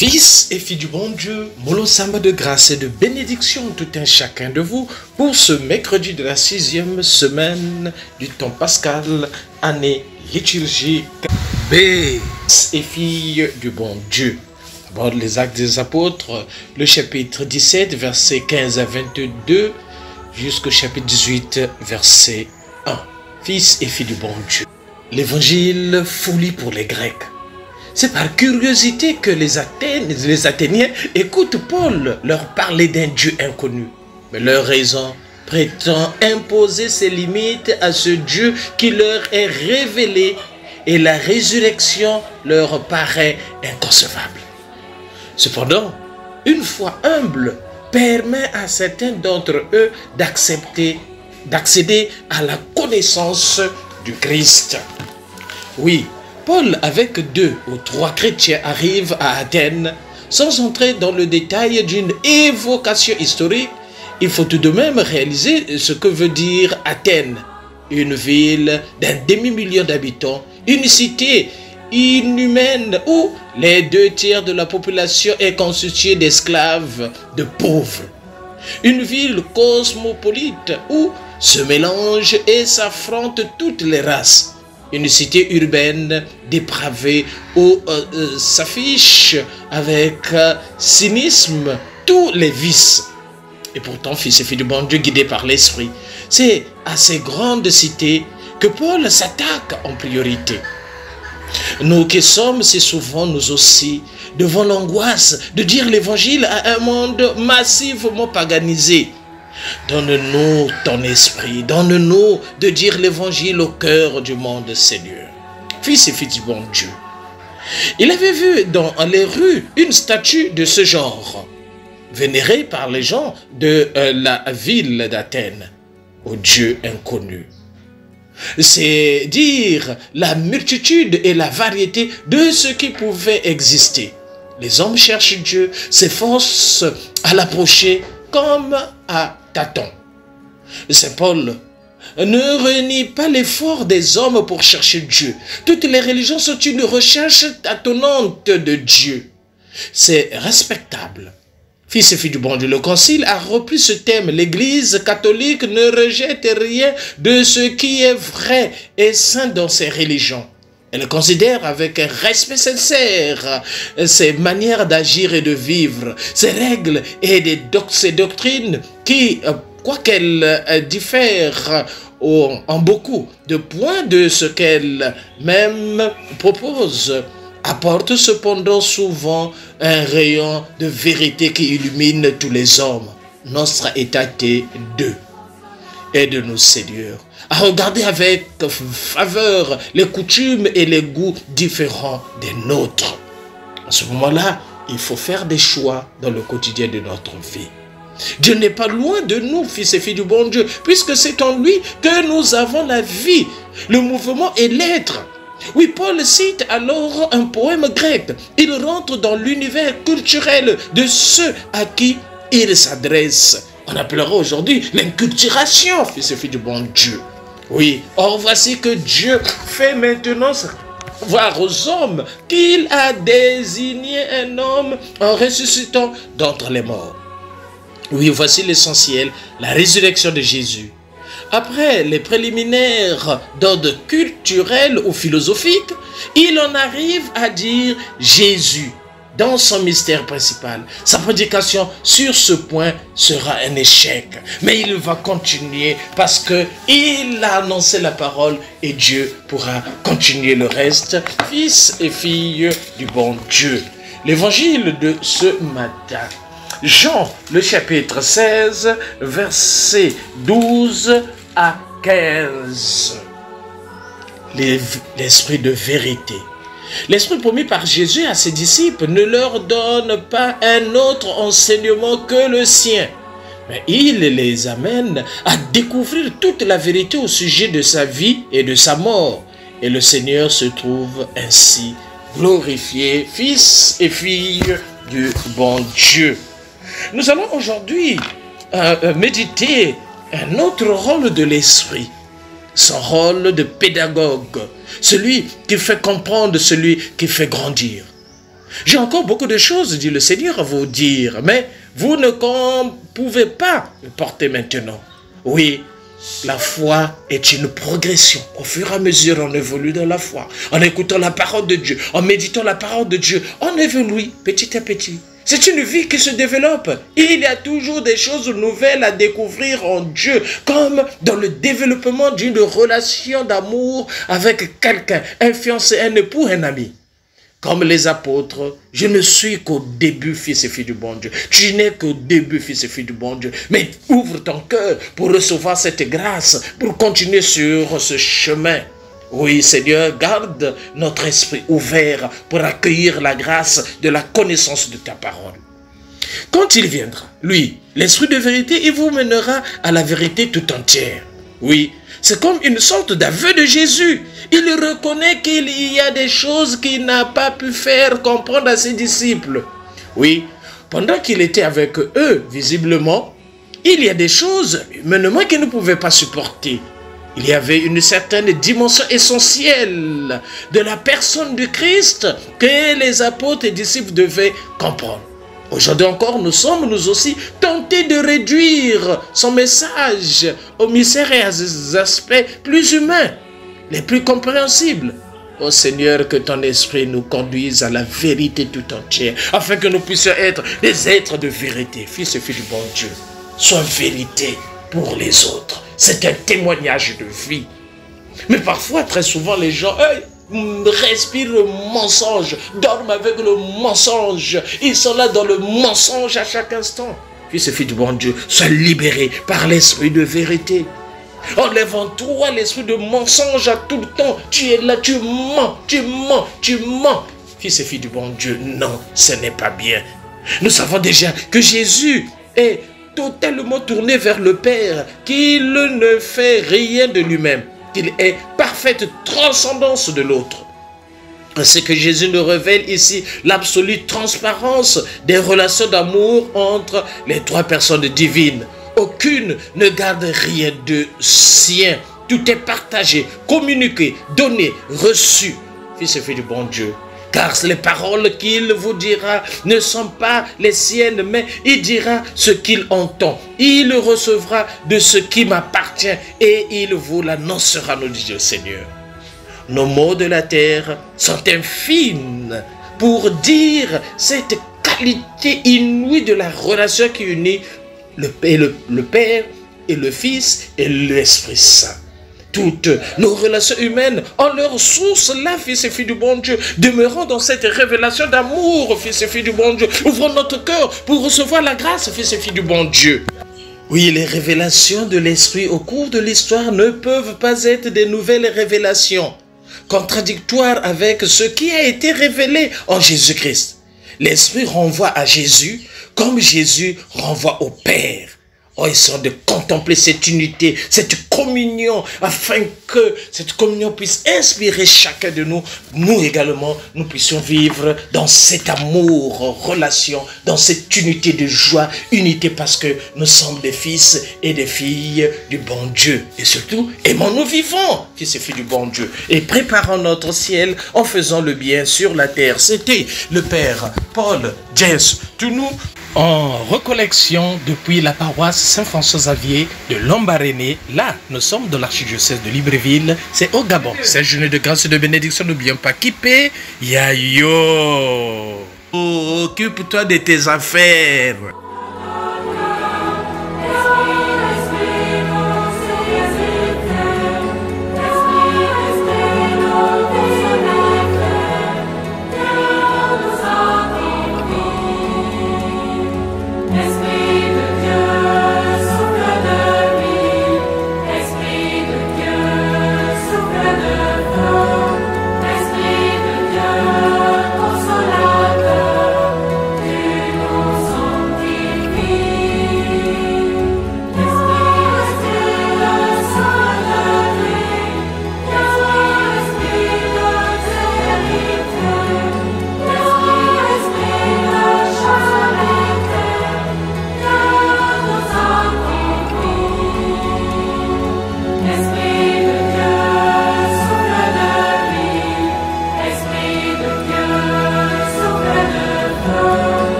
Fils et filles du bon Dieu, Molo Samba de grâce et de bénédiction tout un chacun de vous pour ce mercredi de la 6e semaine du temps pascal, année liturgique. Fils et filles du bon Dieu. D'abord les Actes des Apôtres, le chapitre 17, versets 15 à 22, jusqu'au chapitre 18, verset 1. Fils et filles du bon Dieu. L'évangile folie pour les Grecs. C'est par curiosité que les Athéniens écoutent Paul leur parler d'un Dieu inconnu. Mais leur raison prétend imposer ses limites à ce Dieu qui leur est révélé et la résurrection leur paraît inconcevable. Cependant, une foi humble permet à certains d'entre eux d'accéder à la connaissance du Christ. Oui, Paul, avec 2 ou 3 chrétiens, arrive à Athènes. Sans entrer dans le détail d'une évocation historique, il faut tout de même réaliser ce que veut dire Athènes. Une ville d'un demi-million d'habitants, une cité inhumaine où les 2 tiers de la population est constituée d'esclaves, de pauvres. Une ville cosmopolite où se mélangent et s'affrontent toutes les races. Une cité urbaine dépravée où s'affichent avec cynisme tous les vices. Et pourtant, fils et filles du bon Dieu guidés par l'Esprit, c'est à ces grandes cités que Paul s'attaque en priorité. Nous qui sommes si souvent, nous aussi, devant l'angoisse de dire l'évangile à un monde massivement paganisé. Donne-nous ton esprit, donne-nous de dire l'évangile au cœur du monde, Seigneur. Fils et filles du bon Dieu. Il avait vu dans les rues une statue de ce genre, vénérée par les gens de la ville d'Athènes, au Dieu inconnu. C'est dire la multitude et la variété de ce qui pouvait exister. Les hommes cherchent Dieu, s'efforcent à l'approcher comme à tâtons. Saint Paul ne renie pas l'effort des hommes pour chercher Dieu. Toutes les religions sont une recherche tâtonnante de Dieu. C'est respectable. Fils et filles du bon Dieu, le Concile a repris ce thème. L'Église catholique ne rejette rien de ce qui est vrai et saint dans ses religions. Elle considère avec un respect sincère ses manières d'agir et de vivre, ses règles et ses doctrines qui, quoiqu'elles diffèrent en beaucoup de points de ce qu'elle même propose, apporte cependant souvent un rayon de vérité qui illumine tous les hommes. Nostra Aetate 2. Aide-nous, Seigneur, à regarder avec faveur les coutumes et les goûts différents des nôtres. En ce moment-là, il faut faire des choix dans le quotidien de notre vie. Dieu n'est pas loin de nous, fils et filles du bon Dieu, puisque c'est en lui que nous avons la vie, le mouvement et l'être. Oui, Paul cite alors un poème grec. Il rentre dans l'univers culturel de ceux à qui il s'adresse. On appellera aujourd'hui l'inculturation, fils et filles du bon Dieu. Oui, or voici que Dieu fait maintenant voir aux hommes qu'il a désigné un homme en ressuscitant d'entre les morts. Oui, voici l'essentiel, la résurrection de Jésus. Après les préliminaires d'ordre culturel ou philosophique, il en arrive à dire Jésus dans son mystère principal. Sa prédication sur ce point sera un échec. Mais il va continuer parce qu'il a annoncé la parole et Dieu pourra continuer le reste. Fils et filles du bon Dieu. L'évangile de ce matin. Jean, le chapitre 16, versets 12 à 15. L'esprit de vérité. L'esprit promis par Jésus à ses disciples ne leur donne pas un autre enseignement que le sien, mais il les amène à découvrir toute la vérité au sujet de sa vie et de sa mort. Et le Seigneur se trouve ainsi glorifié, fils et filles du bon Dieu. Nous allons aujourd'hui méditer un autre rôle de l'esprit, son rôle de pédagogue, celui qui fait comprendre, celui qui fait grandir. J'ai encore beaucoup de choses, dit le Seigneur, à vous dire, mais vous ne pouvez pas me porter maintenant. Oui, la foi est une progression. Au fur et à mesure, on évolue dans la foi. En écoutant la parole de Dieu, en méditant la parole de Dieu, on évolue petit à petit. C'est une vie qui se développe. Il y a toujours des choses nouvelles à découvrir en Dieu, comme dans le développement d'une relation d'amour avec quelqu'un, un fiancé, un époux, un ami. Comme les apôtres, je ne suis qu'au début, fils et fille du bon Dieu. Tu n'es qu'au début, fils et fille du bon Dieu. Mais ouvre ton cœur pour recevoir cette grâce, pour continuer sur ce chemin. Oui, Seigneur, garde notre esprit ouvert pour accueillir la grâce de la connaissance de ta parole. Quand il viendra, lui, l'esprit de vérité, il vous mènera à la vérité tout entière. Oui, c'est comme une sorte d'aveu de Jésus. Il reconnaît qu'il y a des choses qu'il n'a pas pu faire comprendre à ses disciples. Oui, pendant qu'il était avec eux, visiblement, il y a des choses humainement qu'il ne pouvait pas supporter. Il y avait une certaine dimension essentielle de la personne du Christ que les apôtres et disciples devaient comprendre. Aujourd'hui encore, nous sommes nous aussi tentés de réduire son message aux mystères et à ses aspects plus humains, les plus compréhensibles. Ô Seigneur, que ton esprit nous conduise à la vérité tout entière, afin que nous puissions être des êtres de vérité. Fils et fille du bon Dieu, sois vérité pour les autres. C'est un témoignage de vie. Mais parfois, très souvent, les gens respirent le mensonge, dorment avec le mensonge. Ils sont là dans le mensonge à chaque instant. Fils et fille du bon Dieu, sois libéré par l'esprit de vérité. Enlève en toi l'esprit de mensonge à tout le temps. Tu es là, tu mens, tu mens, tu mens. Fils et fille du bon Dieu, non, ce n'est pas bien. Nous savons déjà que Jésus est totalement tourné vers le Père, qu'il ne fait rien de lui-même, qu'il est parfaite transcendance de l'autre. C'est que Jésus nous révèle ici l'absolue transparence des relations d'amour entre les trois personnes divines. Aucune ne garde rien de sien. Tout est partagé, communiqué, donné, reçu. Fils et fille du bon Dieu. Car les paroles qu'il vous dira ne sont pas les siennes, mais il dira ce qu'il entend. Il recevra de ce qui m'appartient et il vous l'annoncera, nous dit le Seigneur. Nos mots de la terre sont infimes pour dire cette qualité inouïe de la relation qui unit le Père et le Fils et l'Esprit Saint. Toutes nos relations humaines ont leur source là, fils et filles du bon Dieu. Demeurons dans cette révélation d'amour, fils et filles du bon Dieu. Ouvrons notre cœur pour recevoir la grâce, fils et filles du bon Dieu. Oui, les révélations de l'Esprit au cours de l'histoire ne peuvent pas être des nouvelles révélations, contradictoires avec ce qui a été révélé en Jésus-Christ. L'Esprit renvoie à Jésus comme Jésus renvoie au Père. Oh, ils sont de contempler cette unité, cette communion, afin que cette communion puisse inspirer chacun de nous. Nous également, nous puissions vivre dans cet amour, relation, dans cette unité de joie, unité parce que nous sommes des fils et des filles du bon Dieu. Et surtout, aimons-nous vivants, fils et filles du bon Dieu. Et préparons notre ciel en faisant le bien sur la terre. C'était le Père Paul James Tounou, en recollection depuis la paroisse Saint-François-Xavier de Lambaréné. Là, nous sommes dans l'archidiocèse de Libreville. C'est au Gabon. C'est journée de grâce et de bénédiction. N'oublions pas Kipé Yayo. Oh, occupe-toi de tes affaires.